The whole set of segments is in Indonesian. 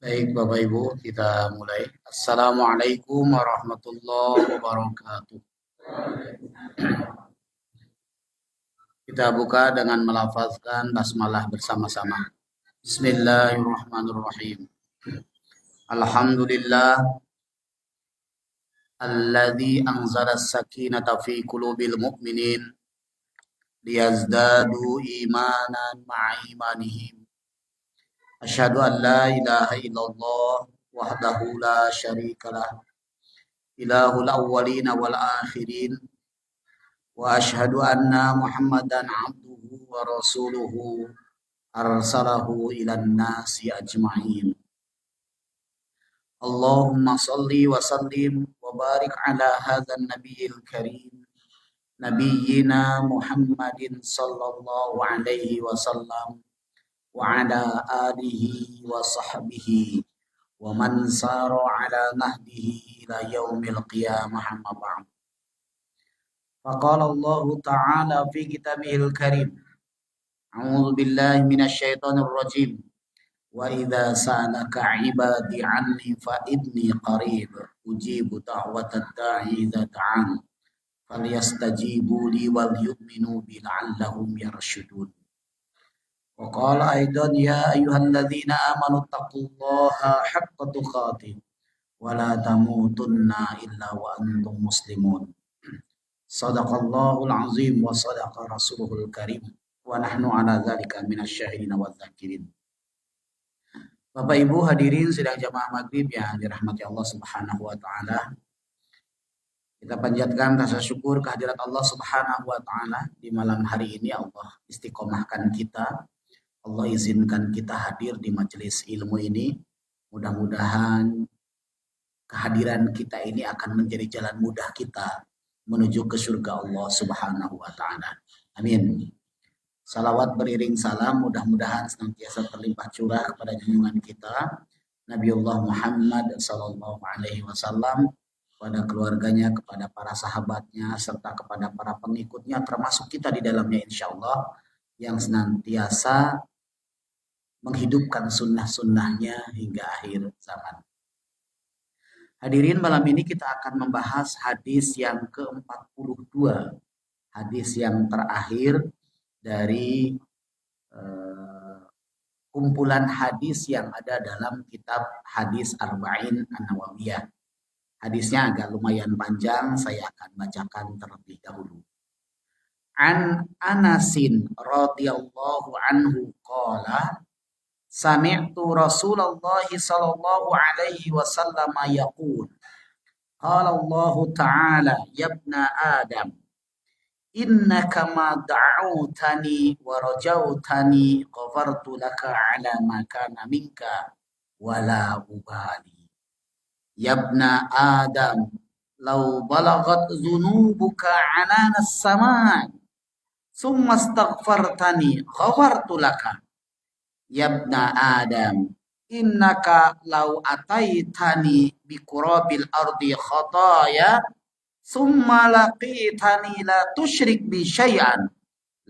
Baik, Bapak Ibu, kita mulai. Assalamualaikum warahmatullahi wabarakatuh. Kita buka dengan melafazkan basmalah bersama-sama. Bismillahirrahmanirrahim. Alhamdulillah alladzi anzala as-sakinata fi qulubil mu'minin liyazdadu imanan ma'a imanihim. Asyhadu an la ilaha illallah wahdahu la syarikalah ilahul awwalina wal akhirin. وأشهد أن محمدا عبده ورسوله أرسله إلى الناس أجمعين اللهم صل وسلم وبارك على هذا النبي الكريم نبينا محمد صلى الله عليه وسلم وعلى آله وصحبه ومن سار على نهجه إلى يوم القيامة أما بعد. فقال الله تعالى في كتابه الكريم أعوذ بالله من الشيطان الرجيم وإذا سألك عبادي عني فإني قريب أجيب دعوة الداعي إذا دعان فليستجيبوا لي وليؤمنوا بي لعلهم يرشدون. وقال أيضا يا أيها الذين آمنوا اتقوا الله حق تقاته ولا تموتن إلا وأنتم مسلمون. Sadaqallahul azim wa sadaqa rasuluhul karim wa nahnu ala dzalika minasyahidin wa dzakirin. Bapak Ibu hadirin sidang jamaah maghrib yang dirahmati Allah Subhanahu wa taala. Kita panjatkan rasa syukur kehadirat Allah Subhanahu wa taala di malam hari ini. Allah istiqomahkan kita. Allah izinkan kita hadir di majelis ilmu ini. Mudah-mudahan kehadiran kita ini akan menjadi jalan mudah kita menuju ke surga Allah Subhanahu wa taala. Amin. Salawat beriring salam mudah-mudahan senantiasa terlimpah curah kepada junjungan kita Nabiullah Muhammad sallallahu alaihi wasallam, kepada keluarganya, kepada para sahabatnya serta kepada para pengikutnya termasuk kita di dalamnya insyaallah, yang senantiasa menghidupkan sunnah-sunnahnya hingga akhir zaman. Hadirin, malam ini kita akan membahas hadis yang ke-42, hadis yang terakhir dari kumpulan hadis yang ada dalam kitab Hadis Arba'in An-Nawawiyah. Hadisnya agak lumayan panjang, saya akan bacakan terlebih dahulu. An Anasin radhiyallahu anhu qala Sami'tu Rasulullah sallallahu alaihi wasallam yaqul qala Allah ta'ala ya ibna Adam innaka ma da'awtani wa rajautani ghafartu laka ala ma kana minka wala ubali ya ibna Adam law balagat dhunubuka anana as-samaa thumma astaghfartani ghafartu laka Yabna Adam, innaka law ataitani biqurabil ardi khataya, summa laqitani la tusyrik bi syai'an,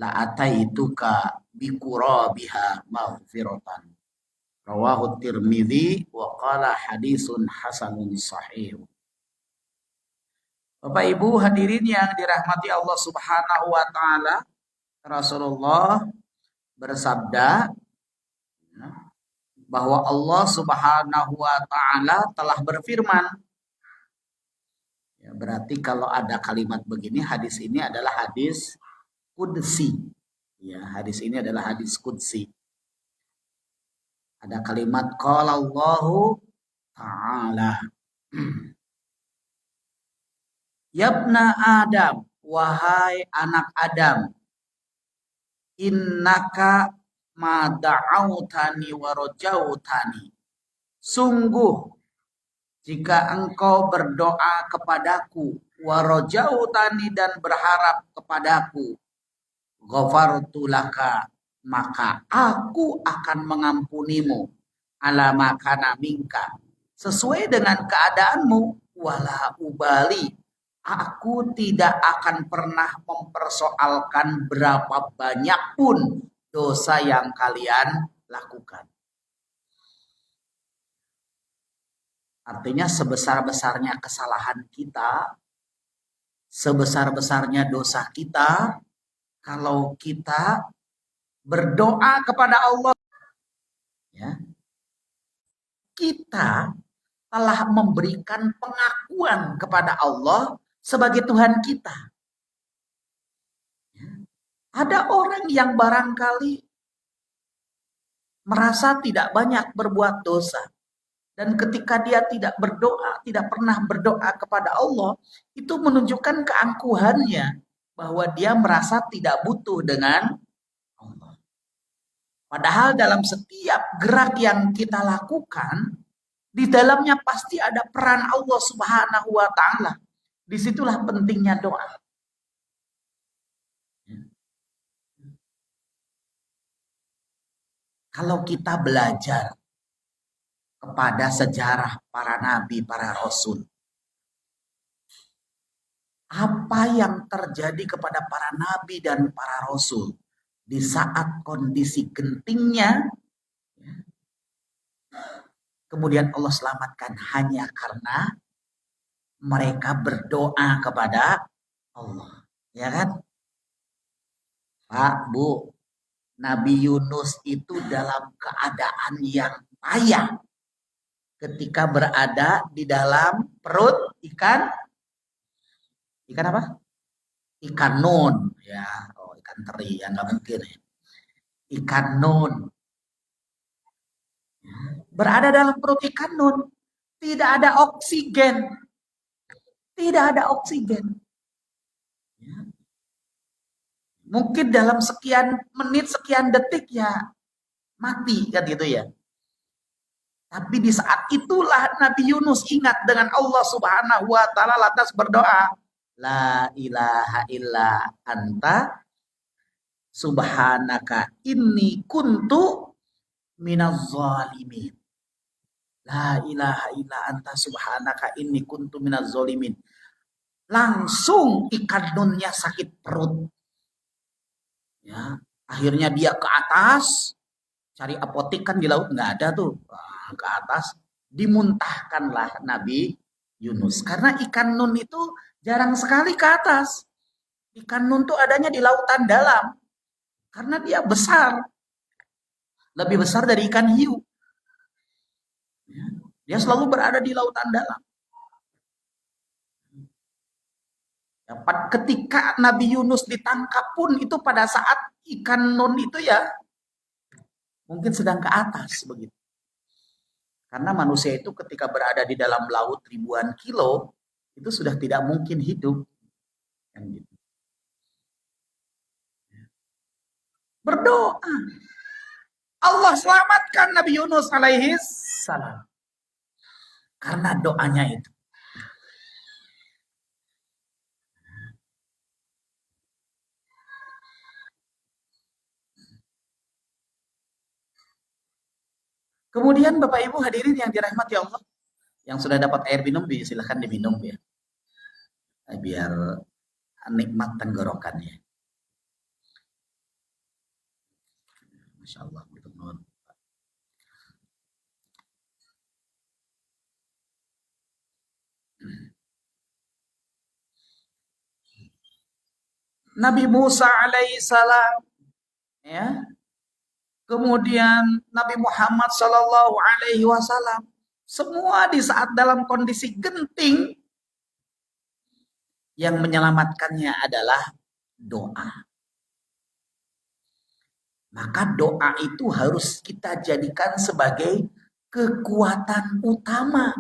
la ataituka biqurabiha maghfiratan. Rawahu Tirmidzi wa qala hadisun hasanun sahih. Bapak Ibu hadirin yang dirahmati Allah Subhanahu wa taala, Rasulullah bersabda bahwa Allah Subhanahu wa taala telah berfirman. Ya, berarti kalau ada kalimat begini, hadis ini adalah hadis qudsi. Ya, hadis ini adalah hadis qudsi. Ada kalimat qala Allahu taala. Yabna Adam, wahai anak Adam, innaka ma da'autani wa rajautani, sungguh jika engkau berdoa kepadaku, wa rajautani dan berharap kepadaku, ghafartu laka maka aku akan mengampunimu, ala makana minka sesuai dengan keadaanmu, wala ubali Aku tidak akan pernah mempersoalkan berapa banyak pun dosa yang kalian lakukan. Artinya sebesar-besarnya kesalahan kita, sebesar-besarnya dosa kita, kalau kita berdoa kepada Allah, ya, kita telah memberikan pengakuan kepada Allah sebagai Tuhan kita. Ada orang yang barangkali merasa tidak banyak berbuat dosa. Dan ketika dia tidak berdoa, tidak pernah berdoa kepada Allah, itu menunjukkan keangkuhannya bahwa dia merasa tidak butuh dengan Allah. Padahal dalam setiap gerak yang kita lakukan, di dalamnya pasti ada peran Allah Subhanahu wa Ta'ala. Disitulah pentingnya doa. Kalau kita belajar kepada sejarah para nabi, para rasul, apa yang terjadi kepada para nabi dan para rasul di saat kondisi gentingnya, kemudian Allah selamatkan hanya karena mereka berdoa kepada Allah. Ya kan? Pak, Bu, Nabi Yunus itu dalam keadaan yang payah ketika berada di dalam perut ikan apa? Ikan nun, ya, oh, ikan teri, ya nggak mungkin ya. Ikan nun berada dalam perut ikan nun, tidak ada oksigen, tidak ada oksigen. Mungkin dalam sekian menit, sekian detik ya mati kan gitu ya. Tapi di saat itulah Nabi Yunus ingat dengan Allah Subhanahu wa Ta'ala, lantas berdoa, la ilaha illa anta subhanaka inni kuntu minaz zalimin. La ilaha illa anta subhanaka inni kuntu minaz zalimin. Langsung ikan nunnya sakit perut. Ya, akhirnya dia ke atas, cari apotek kan di laut nggak ada tuh. Ke atas, dimuntahkanlah Nabi Yunus. Karena ikan nun itu jarang sekali ke atas. Ikan nun itu adanya di lautan dalam. Karena dia besar. Lebih besar dari ikan hiu. Dia selalu berada di lautan dalam. Ketika Nabi Yunus ditangkap pun itu pada saat ikan nun itu ya mungkin sedang ke atas begitu. Karena manusia itu ketika berada di dalam laut ribuan kilo, itu sudah tidak mungkin hidup. Berdoa. Allah selamatkan Nabi Yunus alaihi salam. Karena doanya itu. Kemudian Bapak Ibu hadirin yang dirahmati Allah, yang sudah dapat air minum silahkan diminum ya. Biar nikmat tenggorokannya. Masya Allah. Nabi Musa alaihissalam, ya. Kemudian Nabi Muhammad Shallallahu Alaihi Wasallam, semua di saat dalam kondisi genting, yang menyelamatkannya adalah doa. Maka doa itu harus kita jadikan sebagai kekuatan utama.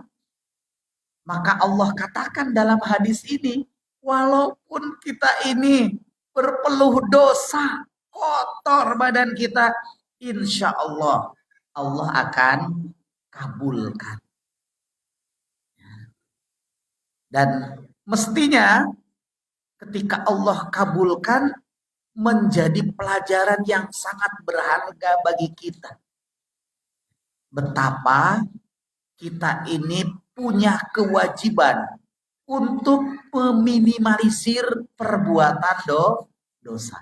Maka Allah katakan dalam hadis ini, walaupun kita ini berpeluh dosa, kotor badan kita, insya Allah, Allah akan kabulkan. Dan mestinya ketika Allah kabulkan, menjadi pelajaran yang sangat berharga bagi kita. Betapa kita ini punya kewajiban untuk meminimalisir perbuatan dosa.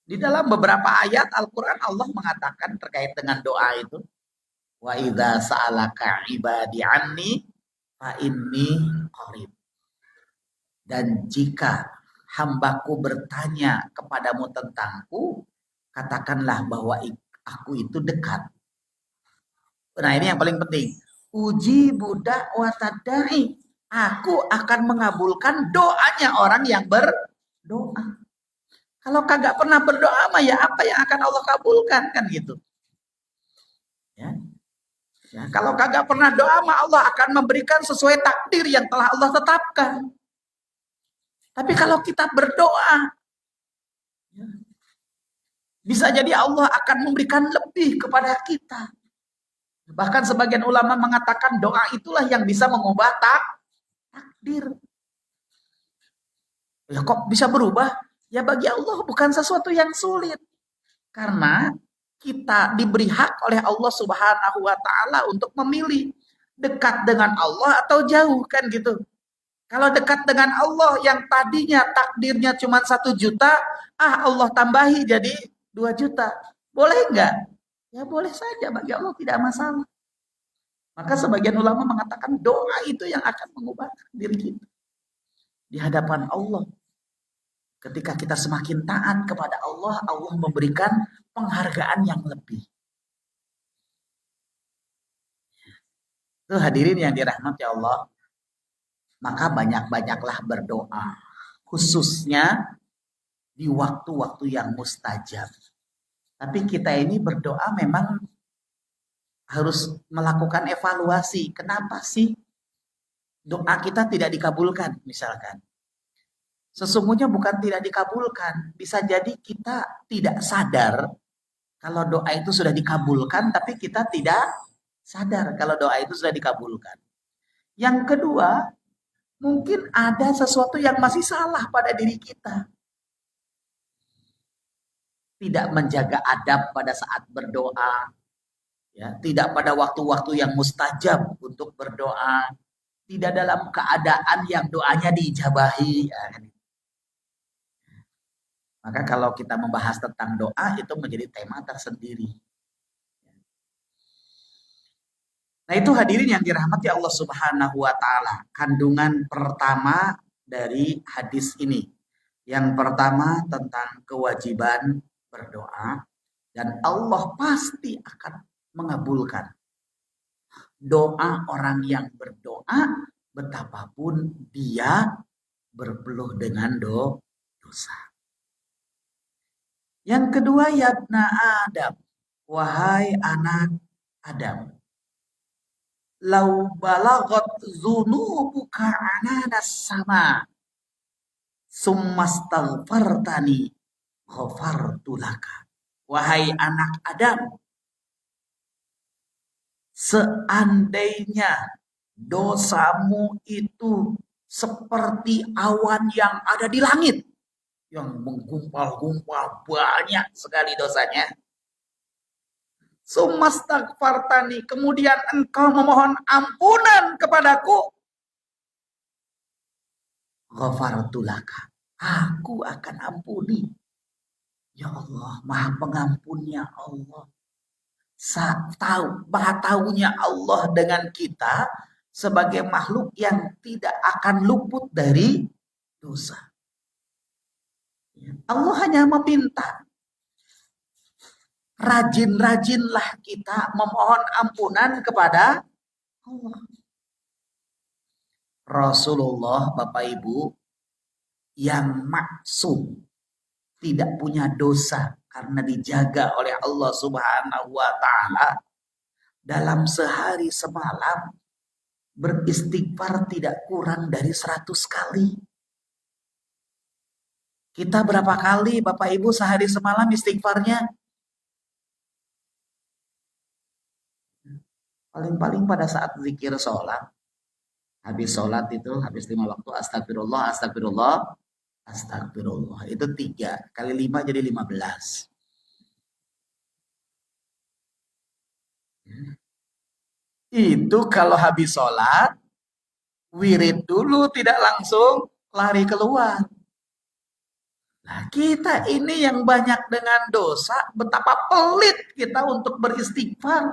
Di dalam beberapa ayat Al-Quran Allah mengatakan terkait dengan doa itu, wa idza sa'alaka ibadi anni fa inni qarib. Dan jika hambaku bertanya kepadamu tentangku, katakanlah bahwa aku itu dekat. Nah, ini yang paling penting. Uji budak watadai. Aku akan mengabulkan doanya orang yang berdoa. Kalau kagak pernah berdoa mah ya apa yang akan Allah kabulkan kan gitu. Ya. Ya, kalau kagak pernah doa mah Allah akan memberikan sesuai takdir yang telah Allah tetapkan. Tapi kalau kita berdoa, ya, bisa jadi Allah akan memberikan lebih kepada kita. Bahkan sebagian ulama mengatakan doa itulah yang bisa mengubah takdir. Ya kok bisa berubah? Ya bagi Allah bukan sesuatu yang sulit. Karena kita diberi hak oleh Allah Subhanahu wa taala untuk memilih dekat dengan Allah atau jauh kan gitu. Kalau dekat dengan Allah yang tadinya takdirnya cuma 1 juta, Allah tambahi jadi 2 juta. Boleh enggak? Ya boleh saja, bagi Allah tidak masalah. Maka sebagian ulama mengatakan doa itu yang akan mengubah diri kita di hadapan Allah. Ketika kita semakin taat kepada Allah, Allah memberikan penghargaan yang lebih. Itu hadirin yang dirahmati Allah. Maka banyak-banyaklah berdoa. Khususnya di waktu-waktu yang mustajab. Tapi kita ini berdoa memang harus melakukan evaluasi. Kenapa sih doa kita tidak dikabulkan misalkan? Sesungguhnya bukan tidak dikabulkan. Bisa jadi kita tidak sadar kalau doa itu sudah dikabulkan, tapi kita tidak sadar kalau doa itu sudah dikabulkan. Yang kedua, mungkin ada sesuatu yang masih salah pada diri kita. Tidak menjaga adab pada saat berdoa, ya, tidak pada waktu-waktu yang mustajab untuk berdoa, tidak dalam keadaan yang doanya diijabahi. Ya. Maka kalau kita membahas tentang doa itu menjadi tema tersendiri. Nah itu hadirin yang dirahmati Allah Subhanahu wa taala. Kandungan pertama dari hadis ini. Yang pertama tentang kewajiban berdoa dan Allah pasti akan mengabulkan doa orang yang berdoa betapapun dia berpeluh dengan dosa. Yang kedua, yabna Adam, wahai anak Adam. Lau balagot zunubuka ananas sama summastaghfartani ghafartu laka. Wahai anak Adam, seandainya dosamu itu seperti awan yang ada di langit, yang menggumpal-gumpal banyak sekali dosanya. Summastaghfartani, kemudian engkau memohon ampunan kepadaku. Ghafartu laka, aku akan ampuni. Ya Allah, Maha Pengampunnya Allah. Maha tahunya Allah dengan kita sebagai makhluk yang tidak akan luput dari dosa. Allah hanya meminta, rajin-rajinlah kita memohon ampunan kepada Allah. Rasulullah, Bapak Ibu, yang maksum, tidak punya dosa karena dijaga oleh Allah Subhanahu wa taala, dalam sehari semalam beristighfar tidak kurang dari 100 kali. Kita berapa kali Bapak Ibu sehari semalam istighfarnya? Paling-paling pada saat zikir sholat. Habis sholat itu, habis 5 waktu, astagfirullah, astagfirullah, astagfirullah. Itu 3 kali 5 jadi 15. Itu kalau habis sholat, wirid dulu, tidak langsung lari keluar. Nah, kita ini yang banyak dengan dosa, betapa pelit kita untuk beristighfar.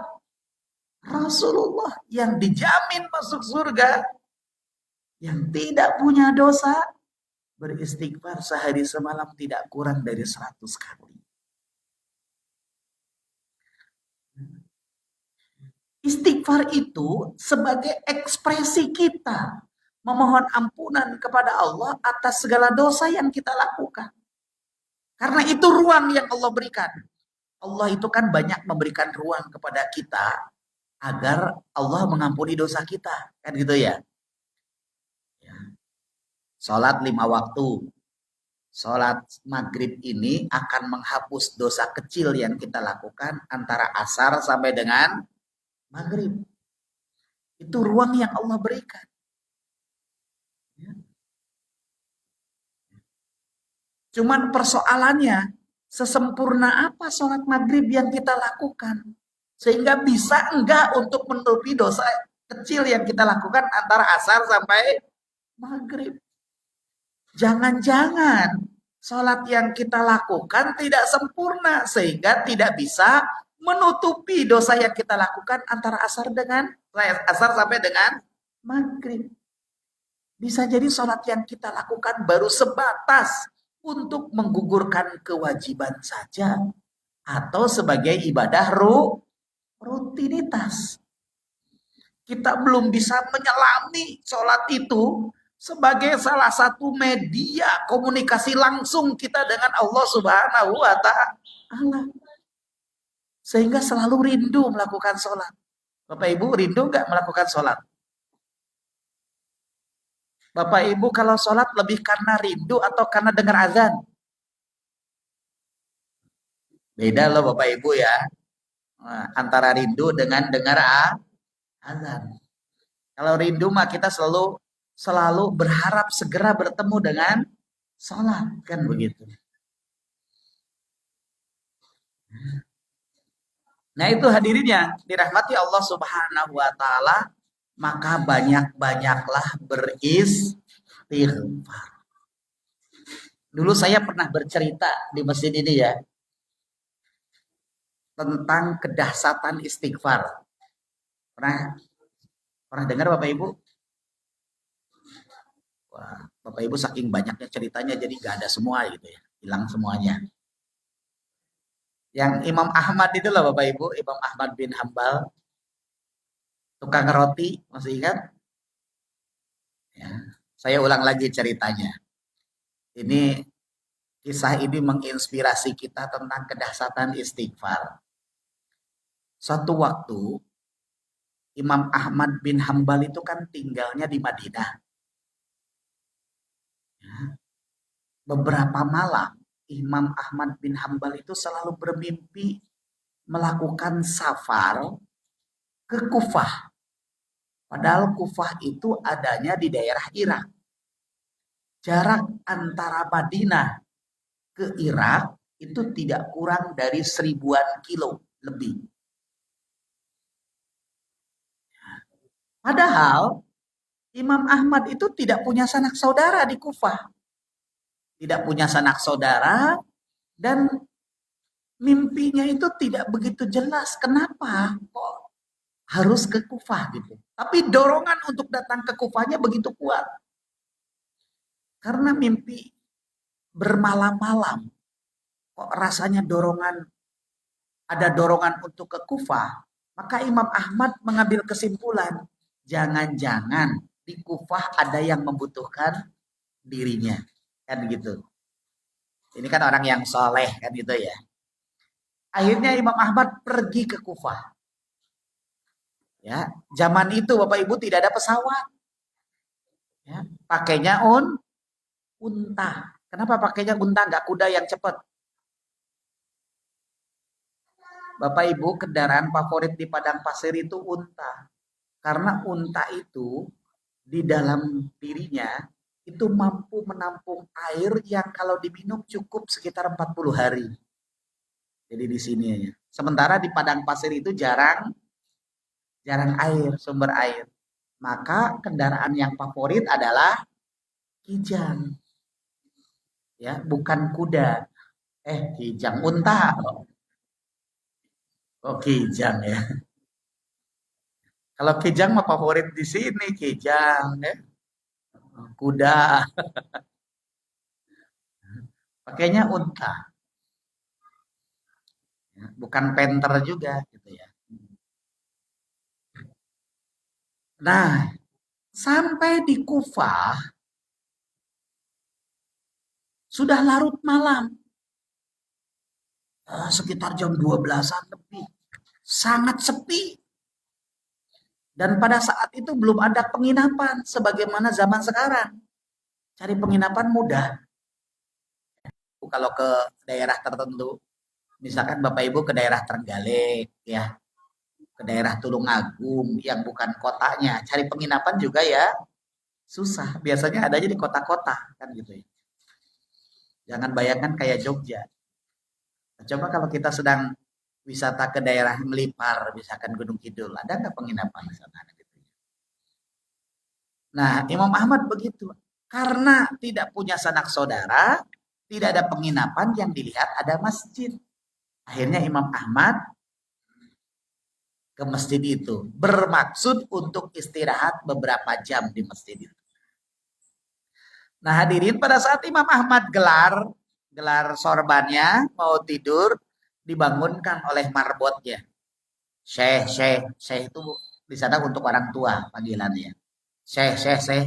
Rasulullah yang dijamin masuk surga, yang tidak punya dosa, beristighfar sehari semalam tidak kurang dari 100 kali. Istighfar itu sebagai ekspresi kita memohon ampunan kepada Allah atas segala dosa yang kita lakukan. Karena itu ruang yang Allah berikan. Allah itu kan banyak memberikan ruang kepada kita agar Allah mengampuni dosa kita. Kan gitu ya. Sholat 5 waktu. Sholat maghrib ini akan menghapus dosa kecil yang kita lakukan antara asar sampai dengan maghrib. Itu ruang yang Allah berikan. Cuman persoalannya, sesempurna apa sholat maghrib yang kita lakukan? Sehingga bisa enggak untuk menutupi dosa kecil yang kita lakukan antara asar sampai maghrib. Jangan-jangan sholat yang kita lakukan tidak sempurna sehingga tidak bisa menutupi dosa yang kita lakukan antara asar sampai dengan maghrib. Bisa jadi sholat yang kita lakukan baru sebatas untuk menggugurkan kewajiban saja atau sebagai ibadah rutinitas. Kita belum bisa menyelami sholat itu sebagai salah satu media komunikasi langsung kita dengan Allah Subhanahu wa Ta'ala. Sehingga selalu rindu melakukan sholat. Bapak Ibu rindu nggak melakukan sholat? Bapak Ibu kalau sholat lebih karena rindu atau karena dengar azan? Beda loh Bapak Ibu ya. Antara rindu dengan dengar azan. Kalau rindu mah kita selalu berharap segera bertemu dengan sholat. Kan begitu. Nah itu hadirinnya. Dirahmati Allah Subhanahu wa Ta'ala. Maka banyak-banyaklah beristighfar. Dulu saya pernah bercerita di masjid ini ya. Tentang kedahsyatan istighfar. Pernah dengar Bapak Ibu? Wah, Bapak Ibu saking banyaknya ceritanya jadi gak ada semua gitu ya. Hilang semuanya. Yang Imam Ahmad itu loh Bapak Ibu. Imam Ahmad bin Hambal. Tukang roti. Masih ingat? Ya. Saya ulang lagi ceritanya. Kisah ini menginspirasi kita tentang kedahsyatan istighfar. Suatu waktu Imam Ahmad bin Hambal itu kan tinggalnya di Madinah. Beberapa malam Imam Ahmad bin Hambal itu selalu bermimpi melakukan safar ke Kufah. Padahal Kufah itu adanya di daerah Irak. Jarak antara Madinah ke Irak itu tidak kurang dari 1000-an kilo lebih. Padahal Imam Ahmad itu tidak punya sanak saudara di Kufah. Tidak punya sanak saudara dan mimpinya itu tidak begitu jelas. Kenapa kok harus ke Kufah gitu. Tapi dorongan untuk datang ke Kufahnya begitu kuat. Karena mimpi bermalam-malam kok rasanya ada dorongan untuk ke Kufah, maka Imam Ahmad mengambil kesimpulan, jangan-jangan di Kufah ada yang membutuhkan dirinya. Kan gitu. Ini kan orang yang soleh kan gitu ya. Akhirnya Imam Ahmad pergi ke Kufah. Ya, zaman itu Bapak Ibu tidak ada pesawat. Ya, pakainya unta. Kenapa pakainya unta nggak kuda yang cepat? Bapak Ibu kendaraan favorit di padang pasir itu unta. Karena unta itu di dalam dirinya itu mampu menampung air yang kalau diminum cukup sekitar 40 hari. Jadi di sini ya. Sementara di padang pasir itu jarang jarang air, sumber air. Maka kendaraan yang favorit adalah kijang, ya, bukan kuda. Kijang, unta. Oh, kijang ya. Kalau kijang mah favorit di sini kijang, ya. Kuda, pakainya unta, ya. Bukan panther juga gitu ya. Nah, sampai di Kufah sudah larut malam, sekitar jam 12-an lebih. Sangat sepi. Dan pada saat itu belum ada penginapan sebagaimana zaman sekarang. Cari penginapan mudah. Kalau ke daerah tertentu, misalkan Bapak Ibu ke daerah Trenggalek, ya, ke daerah Tulungagung yang bukan kotanya, cari penginapan juga ya susah. Biasanya adanya di kota-kota kan gitu ya. Jangan bayangkan kayak Jogja. Coba kalau kita sedang wisata ke daerah Melipar, misalkan Gunung Kidul, ada nggak penginapan di sana? Gitu. Nah, Imam Ahmad begitu. Karena tidak punya sanak saudara, tidak ada penginapan, yang dilihat ada masjid. Akhirnya Imam Ahmad ke masjid itu, bermaksud untuk istirahat beberapa jam di masjid itu. Nah, hadirin, pada saat Imam Ahmad gelar gelar sorbannya mau tidur, dibangunkan oleh marbotnya. Syekh, Syekh, Syekh itu di sana untuk orang tua panggilannya. Syekh, Syekh, Syekh,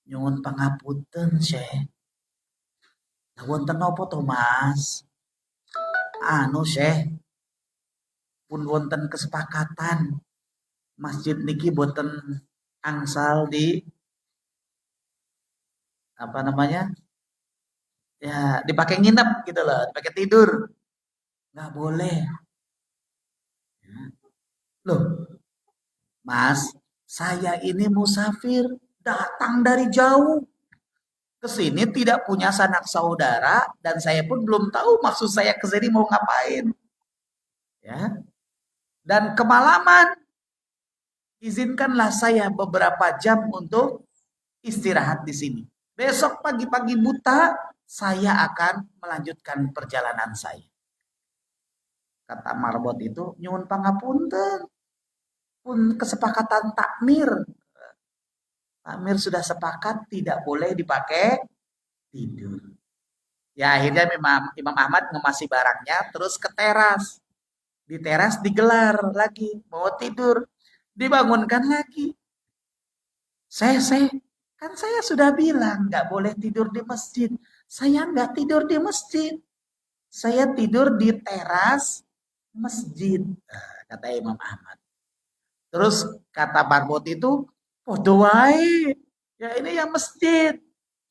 nyuwun pangapunten, Syekh. Lah wonten napa to, Mas? Anu, Syekh, pun wonten kesepakatan masjid niki boten angsal di apa namanya? Ya, dipakai nginep gitu loh, dipakai tidur. Nggak boleh. Loh, Mas, saya ini musafir, datang dari jauh ke sini tidak punya sanak saudara dan saya pun belum tahu maksud saya ke sini mau ngapain. Ya. Dan kemalaman, izinkanlah saya beberapa jam untuk istirahat di sini. Besok pagi-pagi buta saya akan melanjutkan perjalanan saya. Kata marbot itu, nyuwun pangapunten, pun kesepakatan takmir. Takmir sudah sepakat tidak boleh dipakai tidur. Ya akhirnya Imam Ahmad ngemasi barangnya terus ke teras. Di teras digelar lagi, mau tidur. Dibangunkan lagi. Saya, kan saya sudah bilang nggak boleh tidur di masjid. Saya nggak tidur di masjid. Saya tidur di teras masjid, kata Imam Ahmad. Terus kata Barbot itu, oh doai, ya ini yang masjid.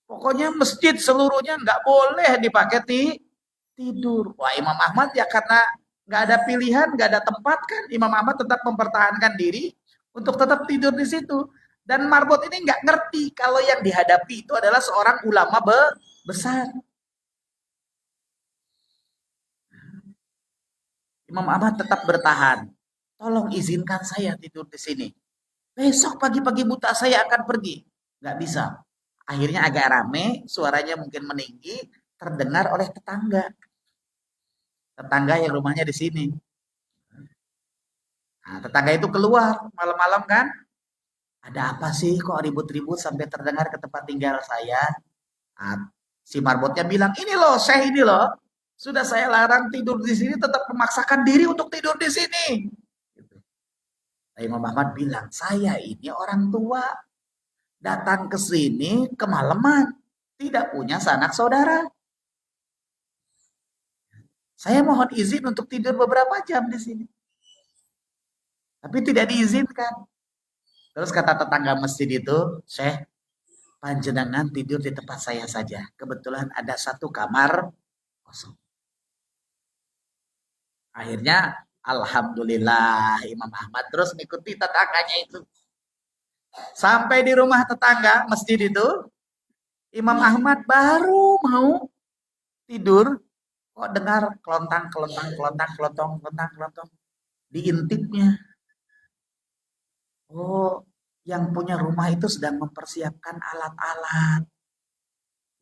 Pokoknya masjid seluruhnya nggak boleh dipakai tidur. Wah, Imam Ahmad ya karena nggak ada pilihan, nggak ada tempat kan, Imam Ahmad tetap mempertahankan diri untuk tetap tidur di situ. Dan Marbot ini nggak ngerti kalau yang dihadapi itu adalah seorang ulama besar. Imam Ahmad tetap bertahan. Tolong izinkan saya tidur di sini. Besok pagi-pagi buta saya akan pergi. Nggak bisa. Akhirnya agak rame, suaranya mungkin meninggi, terdengar oleh tetangga. Tetangga yang rumahnya di sini. Nah, tetangga itu keluar malam-malam kan. Ada apa sih kok ribut-ribut sampai terdengar ke tempat tinggal saya? Nah, si marbotnya bilang, ini loh, saya ini loh. Sudah saya larang tidur di sini, tetap memaksakan diri untuk tidur di sini. Gitu. Imam Ahmad bilang, saya ini orang tua. Datang ke sini kemalaman. Tidak punya sanak saudara. Saya mohon izin untuk tidur beberapa jam di sini. Tapi tidak diizinkan. Terus kata tetangga masjid itu, Syekh, panjenengan tidur di tempat saya saja. Kebetulan ada satu kamar kosong. Akhirnya, alhamdulillah Imam Ahmad terus mengikuti tetangganya itu. Sampai di rumah tetangga masjid itu, Imam Ahmad baru mau tidur, kok dengar kelontang, kelontang, kelontang, kelontong, kelontang, kelontong. Diintipnya. Oh, yang punya rumah itu sedang mempersiapkan alat-alat.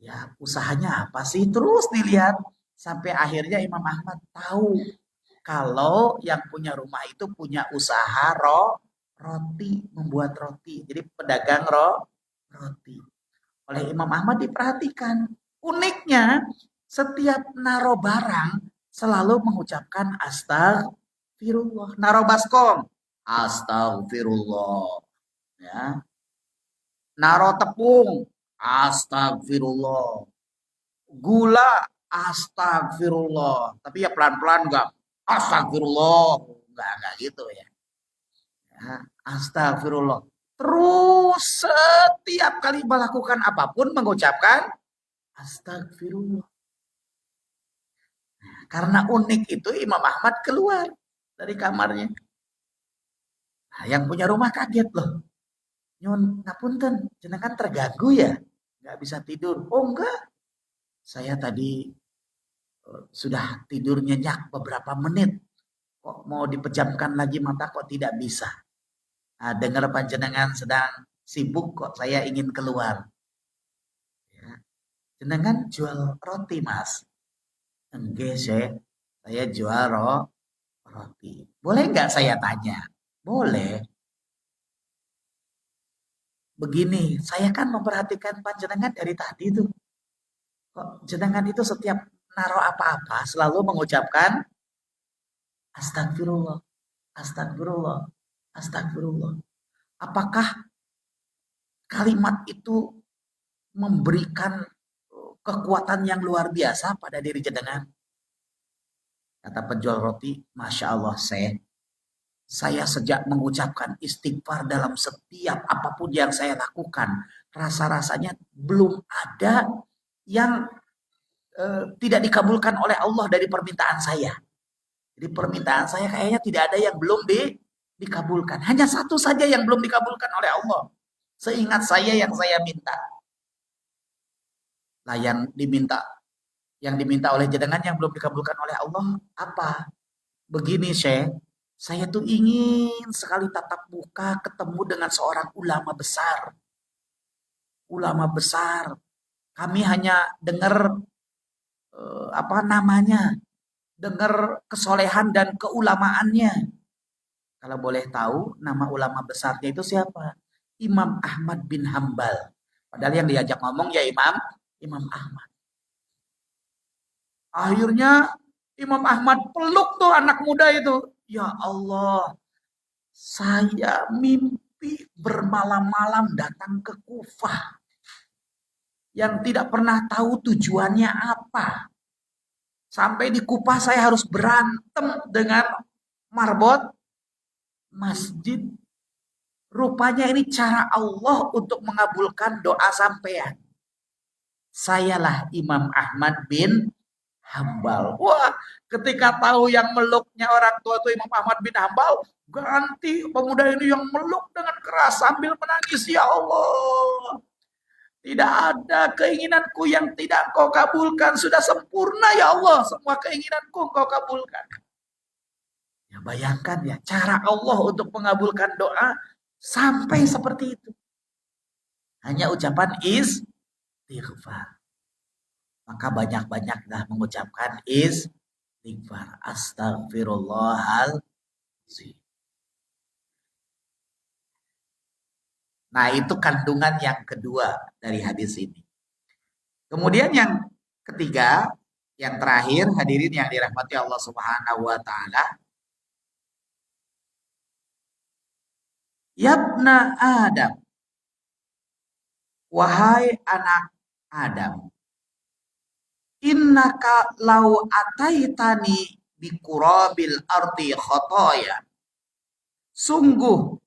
Ya, usahanya apa sih? Terus dilihat sampai akhirnya Imam Ahmad tahu kalau yang punya rumah itu punya usaha roti, membuat roti. Jadi pedagang roti. Oleh Imam Ahmad diperhatikan. Uniknya, setiap naro barang selalu mengucapkan astagfirullah. Naro baskom, astagfirullah. Ya. Naro tepung, astagfirullah. Gula, astagfirullah. Tapi ya pelan-pelan enggak. Astagfirullah. Enggak gitu ya. Ya, astagfirullah. Terus setiap kali melakukan apapun mengucapkan astagfirullah. Karena unik itu Imam Ahmad keluar dari kamarnya. Nah, yang punya rumah kaget loh. Nyun, ngapunten, jenengan terganggu ya? Nggak bisa tidur. Oh enggak, saya tadi sudah tidur nyenyak beberapa menit. Kok mau dipejamkan lagi mata kok tidak bisa. Nah, dengar panjenengan sedang sibuk kok saya ingin keluar. Ya. Jenengan jual roti mas. Enggak saya jual roti. Boleh nggak saya tanya? Boleh. Begini, saya kan memperhatikan panjenengan dari tadi tuh. Kok jenengan itu setiap naruh apa-apa selalu mengucapkan astagfirullah, astagfirullah, astagfirullah. Apakah kalimat itu memberikan kekuatan yang luar biasa pada diri jenengan? Kata penjual roti, Masya Allah saya sejak mengucapkan istighfar dalam setiap apapun yang saya lakukan, rasa-rasanya belum ada yang tidak dikabulkan oleh Allah dari permintaan saya. Jadi permintaan saya kayaknya tidak ada yang belum dikabulkan. Hanya satu saja yang belum dikabulkan oleh Allah. Seingat saya yang saya minta. Nah yang diminta oleh jenengan yang belum dikabulkan oleh Allah apa? Begini Syekh, saya tuh ingin sekali tatap muka ketemu dengan seorang ulama besar. Ulama besar. Kami hanya dengar apa namanya, dengar kesolehan dan keulamaannya. Kalau boleh tahu, nama ulama besarnya itu siapa? Imam Ahmad bin Hambal. Padahal yang diajak ngomong ya Imam Ahmad. Akhirnya Imam Ahmad peluk tuh anak muda itu. Ya Allah, saya mimpi bermalam-malam datang ke Kufah yang tidak pernah tahu tujuannya apa. Sampai di Kufah saya harus berantem dengan marbot masjid. Rupanya ini cara Allah untuk mengabulkan doa sampean. Sayalah Imam Ahmad bin Hambal. Wah, ketika tahu yang meluknya orang tua itu Imam Ahmad bin Hambal, ganti pemuda ini yang meluk dengan keras sambil menangis. Ya Allah, tidak ada keinginanku yang tidak kau kabulkan. Sudah sempurna ya Allah, semua keinginanku kau kabulkan. Ya bayangkan ya, cara Allah untuk mengabulkan doa sampai seperti itu. Hanya ucapan istighfar. Maka banyak-banyaklah mengucapkan istighfar. Astagfirullahaladzim. Nah itu kandungan yang kedua dari hadis ini. Kemudian yang ketiga, yang terakhir hadirin yang dirahmati Allah Subhanahu wa taala. Yabna Adam. Wahai anak Adam. Innaka lau ataitani bikurabil ardi khotoya. Sungguh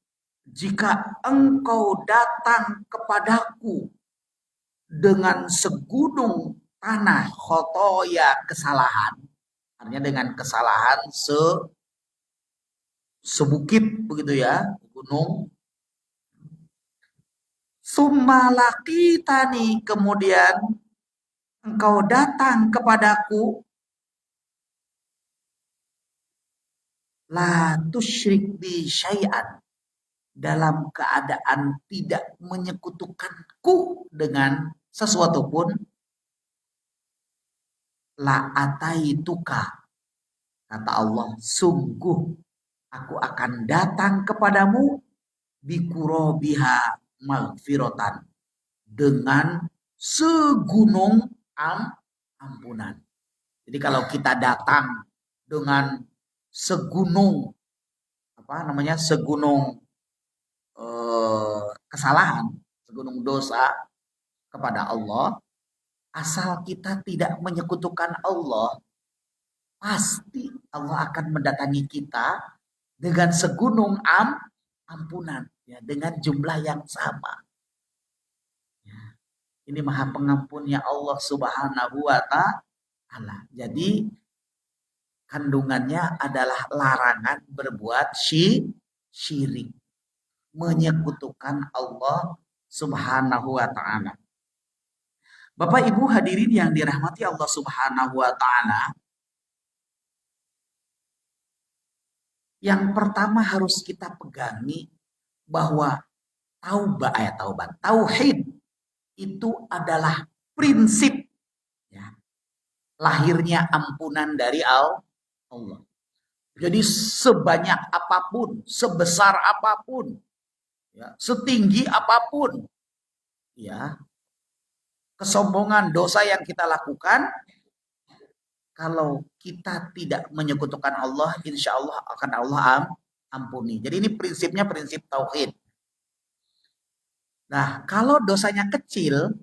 jika engkau datang kepadaku dengan segunung tanah khotoya kesalahan. Artinya dengan kesalahan sebukit begitu ya, gunung. Sumalaki tani kemudian engkau datang kepadaku la tusyrik bi syai'an dalam keadaan tidak menyekutukanku dengan sesuatu pun, la ataituka, kata Allah, sungguh aku akan datang kepadamu bikurobiha magfiratan, dengan segunung ampunan. Jadi kalau kita datang dengan segunung segunung kesalahan, segunung dosa kepada Allah, asal kita tidak menyekutukan Allah, pasti Allah akan mendatangi kita dengan segunung ampunan, ya, dengan jumlah yang sama. Ya, ini maha pengampunnya Allah Subhanahu wa ta'ala. Jadi kandungannya adalah larangan berbuat syirik, menyekutukan Allah Subhanahu wa ta'ala. Bapak Ibu hadirin yang dirahmati Allah Subhanahu wa ta'ala, yang pertama harus kita pegangi bahwa tauhid itu adalah prinsip, ya, lahirnya ampunan dari Allah. Jadi sebanyak apapun, sebesar apapun, ya, setinggi apapun, ya, kesombongan dosa yang kita lakukan, kalau kita tidak menyekutukan Allah, insya Allah akan Allah ampuni. Jadi ini prinsipnya prinsip tauhid. Nah, kalau dosanya kecil,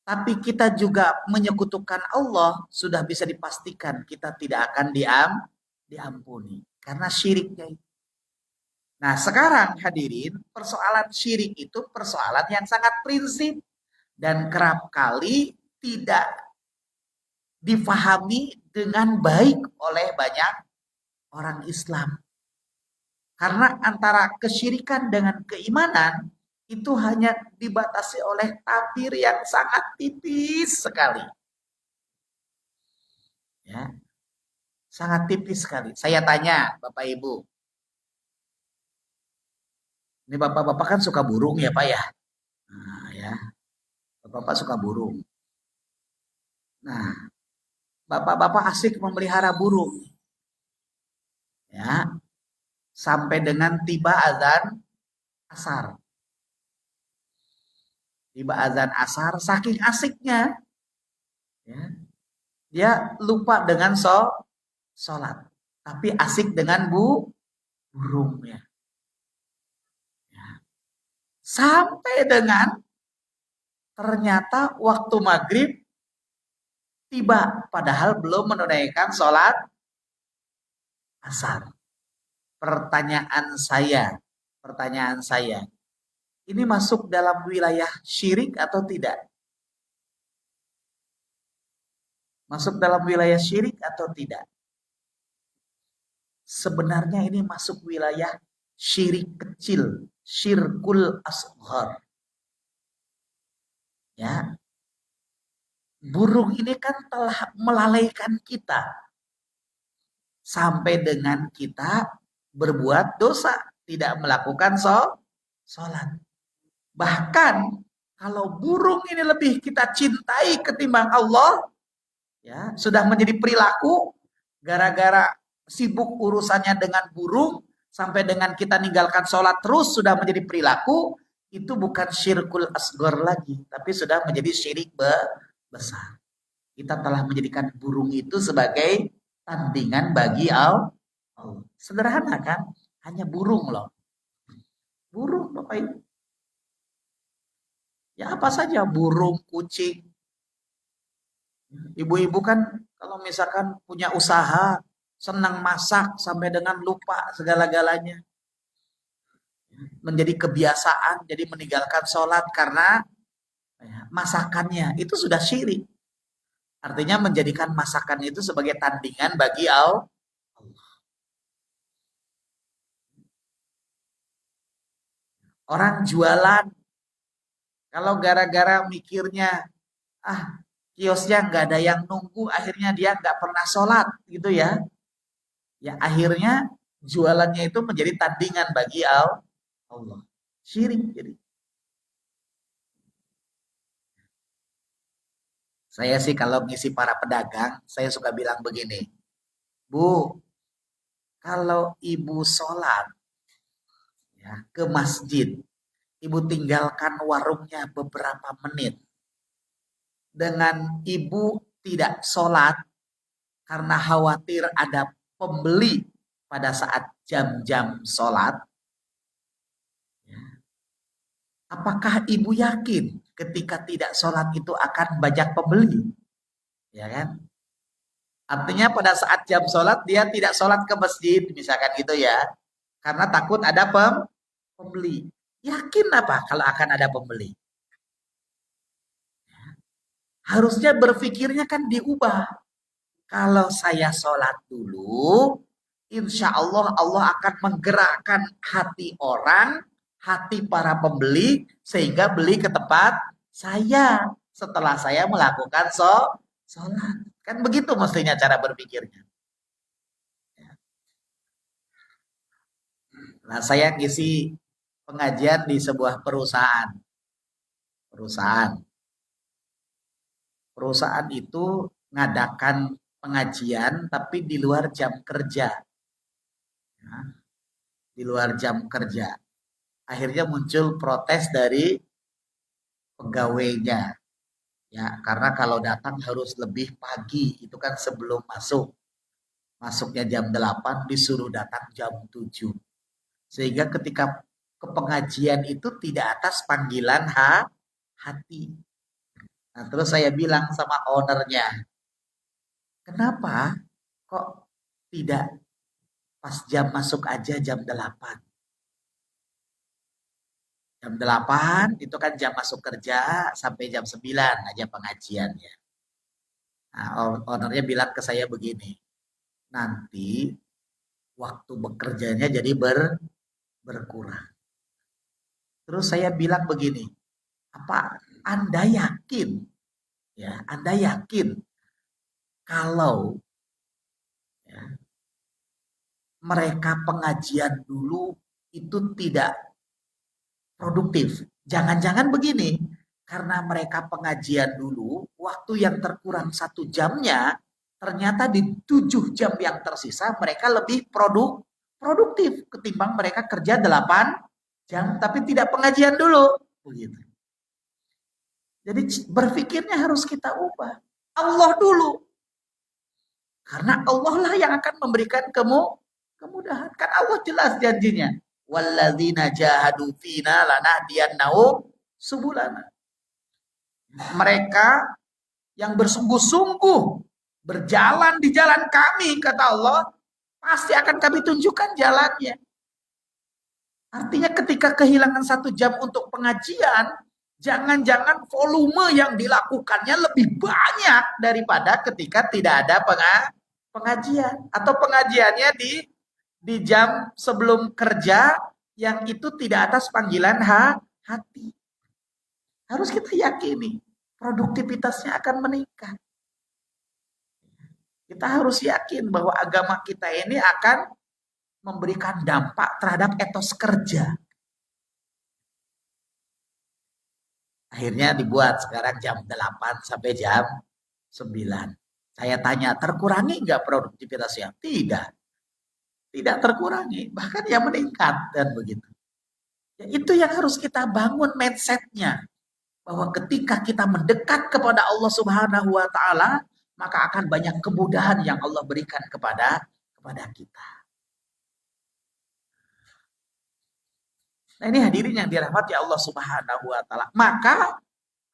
tapi kita juga menyekutukan Allah, sudah bisa dipastikan kita tidak akan diampuni. Karena syiriknya itu. Nah, sekarang hadirin, persoalan syirik itu persoalan yang sangat prinsip. Dan kerap kali tidak difahami dengan baik oleh banyak orang Islam. Karena antara kesyirikan dengan keimanan itu hanya dibatasi oleh tabir yang sangat tipis sekali. Ya, sangat tipis sekali. Saya tanya Bapak Ibu. Ini Bapak-bapak kan suka burung ya Pak ya? Nah, ya. Bapak-bapak suka burung. Nah, Bapak-bapak asik memelihara burung. Ya. Sampai dengan tiba azan asar. Tiba azan asar, saking asiknya, ya, dia lupa dengan sholat, tapi asik dengan burungnya. Ya. Sampai dengan ternyata waktu maghrib tiba, padahal belum menunaikan sholat asar. Pertanyaan saya, ini masuk dalam wilayah syirik atau tidak? Masuk dalam wilayah syirik atau tidak? Sebenarnya ini masuk wilayah syirik kecil, syirkul asghar. Ya. Burung ini kan telah melalaikan kita sampai dengan kita berbuat dosa, tidak melakukan sholat. Bahkan kalau burung ini lebih kita cintai ketimbang Allah, ya, sudah menjadi perilaku gara-gara sibuk urusannya dengan burung sampai dengan kita ninggalkan sholat terus sudah menjadi perilaku, itu bukan syirkul asghar lagi, tapi sudah menjadi syirik besar. Kita telah menjadikan burung itu sebagai tandingan bagi Allah. Sederhana kan? Hanya burung loh. Burung Bapak Ibu. Ya apa saja, burung, kucing. Ibu-ibu kan kalau misalkan punya usaha, senang masak sampai dengan lupa segala-galanya. Menjadi kebiasaan, jadi meninggalkan sholat karena masakannya. Itu sudah syirik. Artinya menjadikan masakan itu sebagai tandingan bagi Allah. Orang jualan, kalau gara-gara mikirnya, kiosnya nggak ada yang nunggu, akhirnya dia nggak pernah sholat, gitu ya. Ya akhirnya jualannya itu menjadi tandingan bagi Allah. Allah. Syirik jadi. Saya sih kalau ngisi para pedagang, saya suka bilang begini, Bu, kalau ibu sholat ya, ke masjid, ibu tinggalkan warungnya beberapa menit. Dengan ibu tidak sholat karena khawatir ada pembeli pada saat jam-jam sholat, ya, apakah ibu yakin ketika tidak sholat itu akan banyak pembeli? Ya kan? Artinya pada saat jam sholat dia tidak sholat ke masjid, misalkan gitu ya. Karena takut ada pembeli. Yakin apa kalau akan ada pembeli? Harusnya berpikirnya kan diubah. Kalau saya sholat dulu, insya Allah Allah akan menggerakkan hati orang, hati para pembeli, sehingga beli ke tempat saya setelah saya melakukan sholat. Kan begitu mestinya cara berpikirnya. Nah, saya ngisi pengajian di sebuah perusahaan. Perusahaan. Perusahaan itu ngadakan pengajian tapi di luar jam kerja. Ya, di luar jam kerja. Akhirnya muncul protes dari pegawainya. Ya, karena kalau datang harus lebih pagi, itu kan sebelum masuk. Masuknya jam 8 disuruh datang jam 7. Sehingga ketika ke pengajian itu tidak atas panggilan hati. Nah, terus saya bilang sama ownernya, kenapa kok tidak pas jam masuk aja jam 8? Jam 8 itu kan jam masuk kerja sampai jam 9 aja pengajiannya. Nah, ownernya bilang ke saya begini, nanti waktu bekerjanya jadi berkurang. Terus saya bilang begini, apa Anda yakin? Ya, Anda yakin kalau ya, mereka pengajian dulu itu tidak produktif? Jangan-jangan begini, karena mereka pengajian dulu, waktu yang terkurang 1 jamnya, ternyata di 7 jam yang tersisa mereka lebih produktif ketimbang mereka kerja 8 jam tapi tidak pengajian dulu. Begitu. Jadi berpikirnya harus kita ubah. Allah dulu. Karena Allah lah yang akan memberikan kemudahan. Kan Allah jelas janjinya. Walladzina jahadu fina lanahdiyannahum subulana. Mereka yang bersungguh-sungguh berjalan di jalan kami, kata Allah, pasti akan kami tunjukkan jalannya. Artinya ketika kehilangan 1 jam untuk pengajian, jangan-jangan volume yang dilakukannya lebih banyak daripada ketika tidak ada pengajian. Atau pengajiannya di jam sebelum kerja yang itu tidak atas panggilan hati. Harus kita yakini produktivitasnya akan meningkat. Kita harus yakin bahwa agama kita ini akan memberikan dampak terhadap etos kerja. Akhirnya dibuat sekarang jam 8 sampai jam 9. Saya tanya, terkurangi nggak produktivitasnya? Tidak. Tidak terkurangi, bahkan yang meningkat dan begitu. Ya, itu yang harus kita bangun mindsetnya. Bahwa ketika kita mendekat kepada Allah Subhanahu wa Ta'ala, maka akan banyak kemudahan yang Allah berikan kepada kita. Nah, ini hadirin yang dirahmati Allah Subhanahu wa Ta'ala. Maka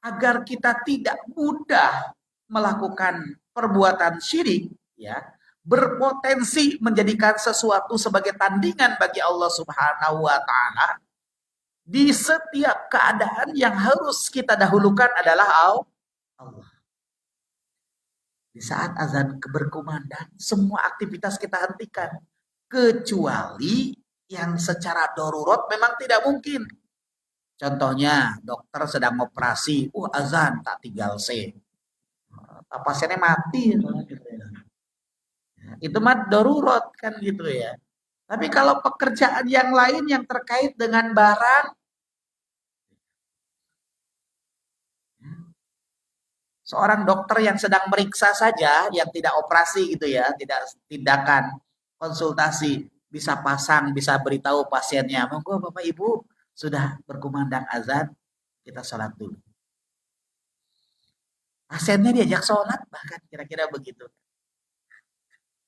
agar kita tidak mudah melakukan perbuatan syirik, ya, berpotensi menjadikan sesuatu sebagai tandingan bagi Allah Subhanahu wa Ta'ala, di setiap keadaan yang harus kita dahulukan adalah Allah. Di saat azan berkumandang, semua aktivitas kita hentikan. Kecuali yang secara darurat memang tidak mungkin. Contohnya, dokter sedang operasi, azan tak tinggal C. Pasiennya mati. Itu mah darurat kan gitu ya. Tapi kalau pekerjaan yang lain yang terkait dengan barang, seorang dokter yang sedang meriksa saja, yang tidak operasi gitu ya, tidak tindakan konsultasi, bisa pasang, bisa beritahu pasiennya, monggo Bapak Ibu sudah berkumandang azan, kita sholat dulu. Pasiennya diajak sholat bahkan kira-kira begitu.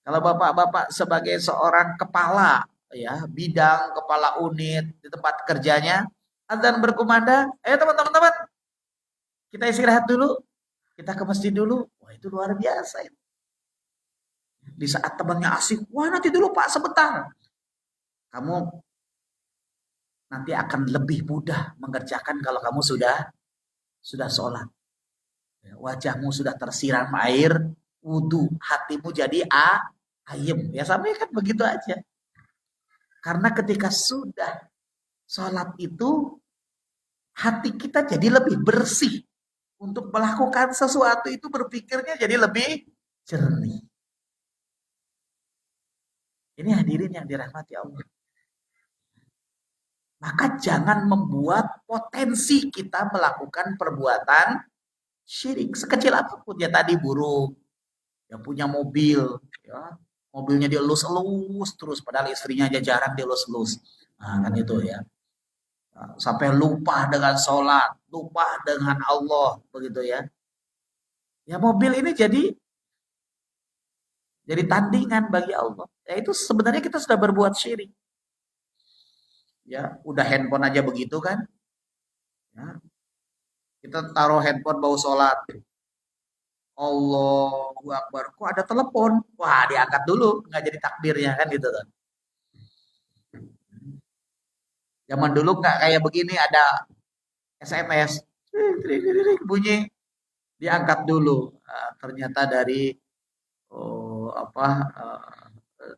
Kalau bapak-bapak sebagai seorang kepala ya bidang, kepala unit di tempat kerjanya, azan berkumandang, ayo teman-teman kita istirahat dulu, kita ke masjid dulu. Wah itu luar biasa. Di saat temannya asik, wah nanti dulu Pak sebentar. Kamu nanti akan lebih mudah mengerjakan kalau kamu sudah sholat. Wajahmu sudah tersiram air wudhu, hatimu jadi ayem. Ya sampai kan begitu aja. Karena ketika sudah sholat itu, hati kita jadi lebih bersih. Untuk melakukan sesuatu itu berpikirnya jadi lebih jernih. Ini hadirin yang dirahmati Allah. Maka jangan membuat potensi kita melakukan perbuatan syirik. Sekecil apapun ya tadi buruk, yang punya mobil, ya, mobilnya dielus-elus terus, padahal istrinya aja jarang dielus-elus. Nah, kan itu ya. Sampai lupa dengan sholat, lupa dengan Allah, begitu ya. Ya mobil ini jadi tandingan bagi Allah. Ya itu sebenarnya kita sudah berbuat syirik. Ya, udah handphone aja begitu kan? Ya, kita taruh handphone bau sholat. Allahu Akbar. Kok ada telepon? Wah, diangkat dulu, nggak jadi takbirnya kan gitu kan. Zaman dulu nggak kayak begini, ada SMS. Bunyi, diangkat dulu. Ternyata dari oh, apa?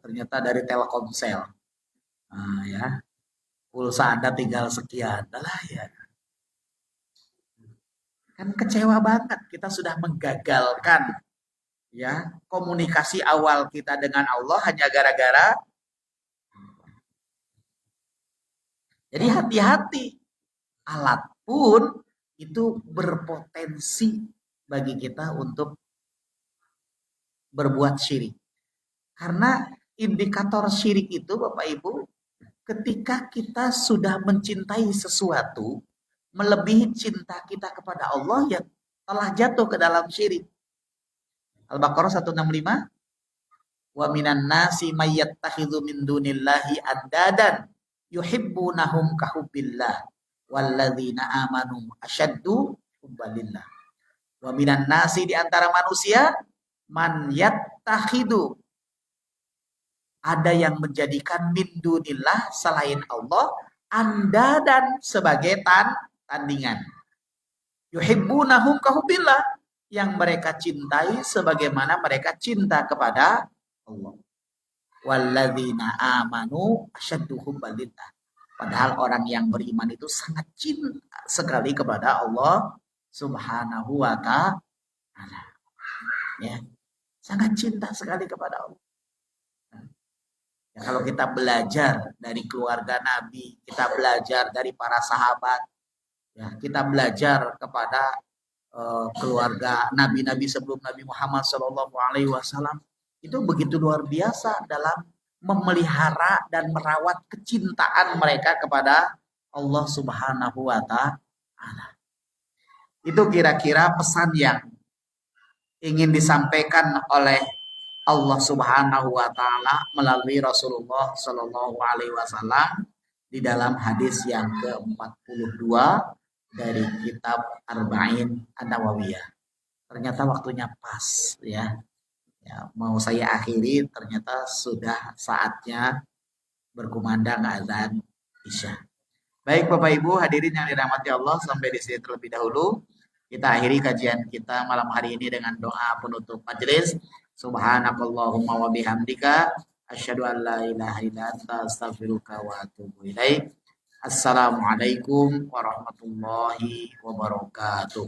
Ternyata dari Telkomsel. Ya, pulsa Anda tinggal sekian. Lah ya. Kan kecewa banget kita sudah menggagalkan ya komunikasi awal kita dengan Allah hanya gara-gara. Jadi hati-hati, alat pun itu berpotensi bagi kita untuk berbuat syirik. Karena indikator syirik itu Bapak Ibu, ketika kita sudah mencintai sesuatu melebihi cinta kita kepada Allah, ya telah jatuh ke dalam syirik. Al-Baqarah 165, wa minan nasi mayyattakhidhu min dunillahi andadan yuhibbunahum kahubbillah walladzina amanu asyaddu hubbalillah. Wa minan nasi, di antara manusia, man yattakhidhu, ada yang menjadikan min dunillah, selain Allah, andadan, sebagai tandingan. Yuhibbunahum kahubbillah, yang mereka cintai sebagaimana mereka cinta kepada Allah. Walladzina amanu asyaddu hubbalillah. Padahal orang yang beriman itu sangat cinta sekali kepada Allah Subhanahu wa ta'ala. Ya, sangat cinta sekali kepada Allah. Ya, kalau kita belajar dari keluarga Nabi, kita belajar dari para sahabat, ya, kita belajar kepada keluarga nabi-nabi sebelum Nabi Muhammad SAW, itu begitu luar biasa dalam memelihara dan merawat kecintaan mereka kepada Allah Subhanahu wa ta'ala. Itu kira-kira pesan yang ingin disampaikan oleh Allah Subhanahu wa taala melalui Rasulullah Shallallahu alaihi wasallam di dalam hadis yang ke-42 dari kitab Arba'in An-Nawawiyah. Ternyata waktunya pas ya. Ya, mau saya akhiri, ternyata sudah saatnya berkumandang azan Isya. Baik Bapak Ibu hadirin yang dirahmati Allah, sampai di sini terlebih dahulu. Kita akhiri kajian kita malam hari ini dengan doa penutup majelis. Subhanakallahumma wa bihamdika asyhadu an la ilaha illa anta astaghfiruka wa atubu ilaik. Assalamualaikum warahmatullahi wabarakatuh.